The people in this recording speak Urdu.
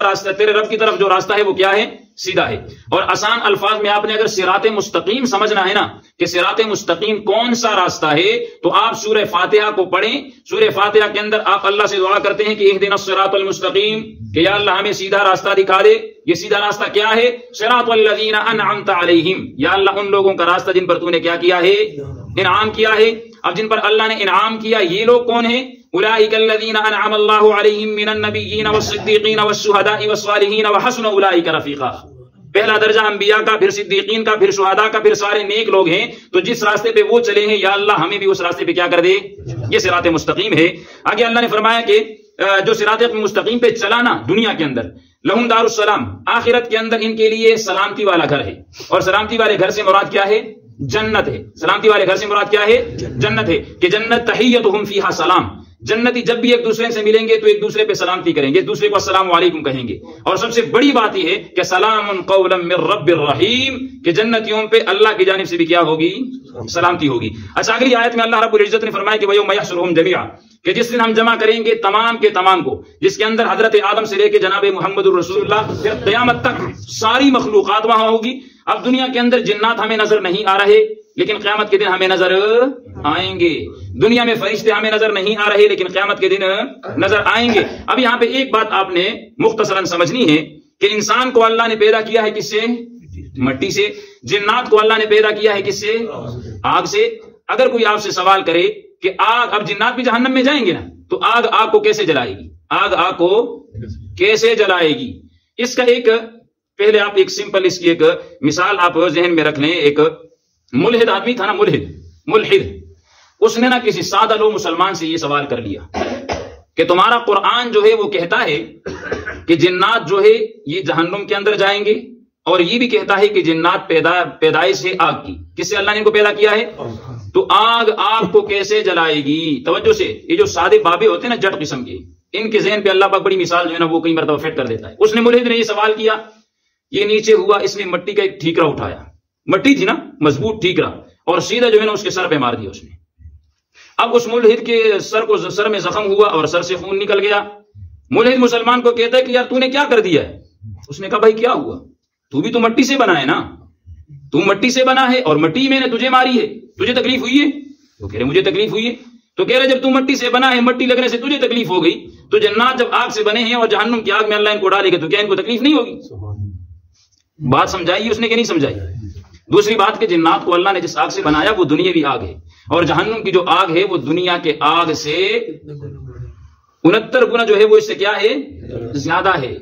راستہ، تیرے رب کی طرف جو راستہ ہے وہ کیا ہے؟ سیدھا ہے۔ اور آسان الفاظ میں آپ نے اگر صراط مستقیم سمجھنا ہے نا کہ صراط مستقیم کون سا راستہ ہے، تو آپ سورہ فاتحہ کو پڑھیں۔ سورہ فاتحہ کے اندر آپ اللہ سے دعا کرتے ہیں کہ اہدنا الصراط المستقیم، کہ یا اللہ ہمیں سیدھا راستہ دکھا دے۔ یہ سیدھا راستہ کیا ہے؟ صراط الذین انعمت علیہم، یا اللہ ان لوگوں کا راستہ جن پر تو نے کیا کیا ہے؟ انعام کیا ہے۔ اب جن پر اللہ نے انعام کیا یہ لوگ کون ہیں؟ اولئک الذین انعم اللہ علیہم من النبیین والصدیقین والشہداء والصالحین وحسن اولئک رفیقا۔ پہلا درجہ انبیاء کا، پھر صدیقین کا، پھر شہداء کا، پھر سارے نیک لوگ ہیں۔ تو جس راستے پہ وہ چلے ہیں یا اللہ ہمیں بھی اس راستے پہ کیا کر دے؟ یہ صراط مستقیم ہے۔ آگے اللہ نے فرمایا کہ جو صراط مستقیم پہ چلانا دنیا کے اندر، لہم دار السلام، آخرت کے اندر ان کے لیے سلامتی والا گھر ہے۔ اور سلامتی والے گھر سے مراد کیا ہے؟ جنت ہے۔ سلامتی والے گھر سے مراد کیا ہے؟ جنت ہے، کہ جنت تحیتہم فیہا سلام۔ جنتی جب بھی ایک دوسرے سے ملیں گے تو ایک دوسرے پہ سلامتی کریں گے، ایک دوسرے کو السلام علیکم کہیں گے۔ اور سب سے بڑی بات یہ ہے کہ سلام قولا من رب الرحیم، کہ جنتیوں پہ اللہ کی جانب سے بھی کیا ہوگی؟ سلامتی ہوگی۔ اچھا اگلی آیت میں اللہ رب العزت نے فرمایا کہ وَيَوْمَ يَحْشُرُهُمْ جَمِيعًا، کہ جس دن ہم جمع کریں گے تمام کے تمام کو، جس کے اندر حضرت آدم سے لے کے جناب محمد الرسول اللہ پھر قیامت تک ساری مخلوقات وہاں ہوگی۔ اب دنیا کے اندر جنات ہمیں نظر نہیں آ رہے، لیکن قیامت کے دن ہمیں نظر آئیں گے۔ دنیا میں فرشتے ہمیں نظر نہیں آ رہے، لیکن قیامت کے دن نظر آئیں گے۔ اب یہاں پہ ایک بات آپ نے مختصراً سمجھنی ہے کہ انسان کو اللہ نے پیدا کیا ہے کس سے؟ مٹی سے۔ جنات کو اللہ نے پیدا کیا ہے کس سے؟ آگ سے۔ اگر کوئی آپ سے سوال کرے کہ آگ، اب جنات بھی جہنم میں جائیں گے نا، تو آگ کو کیسے جلائے گی؟ آگ کو کیسے جلائے گی؟ اس کا ایک پہلے آپ ایک سمپل اس کی ایک مثال آپ ذہن میں رکھ لیں۔ ایک ملحد آدمی تھا نا، ملحد، اس نے نا کسی سادہ لو مسلمان سے یہ سوال کر لیا کہ تمہارا قرآن جو ہے وہ کہتا ہے کہ جنات جو ہے یہ جہنم کے اندر جائیں گے، اور یہ بھی کہتا ہے کہ جنات پیدائش ہے آگ کی۔ کس سے اللہ نے ان کو پیدا کیا ہے؟ تو آگ کو کیسے جلائے گی؟ توجہ سے، یہ جو سادے بابے ہوتے ہیں نا جٹ قسم کے، ان کے ذہن پہ اللہ پاک بڑی مثال جو ہے نا وہ کئی مرتبہ فٹ کر دیتا ہے۔ اس نے ملحد نے یہ سوال کیا، یہ نیچے ہوا، اس نے مٹی کا ایک ٹھیکرا اٹھایا، مٹی تھی نا مضبوط ٹھیکرا، اور سیدھا جو ہے نا اس کے سر پہ مار دیا اس نے۔ اب اس ملحد کے سر میں زخم ہوا اور سر سے خون نکل گیا۔ ملحد مسلمان کو کہتا ہے کہ یار تو نے کیا کر دیا ہے؟ اس نے کہا بھائی کیا ہوا؟ تو بھی تو مٹی سے بنا ہے نا، تو مٹی سے بنا ہے اور مٹی میں نے تجھے ماری ہے، تجھے تکلیف ہوئی ہے؟ تو کہہ رہے مجھے تکلیف ہوئی ہے۔ تو کہہ رہے جب تو مٹی سے بنا ہے، مٹی لگنے سے تجھے تکلیف ہو گئی، تو جنات جب آگ سے بنے ہیں اور جہنم کی آگ میں اللہ ان کو ڈالے گا تو کیا ان کو تکلیف نہیں ہوگی؟ بات سمجھائی اس نے کہ نہیں سمجھائی؟ دوسری بات کہ جنات کو اللہ نے جس آگ سے بنایا وہ دنیاوی آگ ہے، اور جہنم کی جو آگ ہے وہ دنیا کے آگ سے 69 گنا جو ہے وہ اس سے کیا ہے؟ زیادہ ہے۔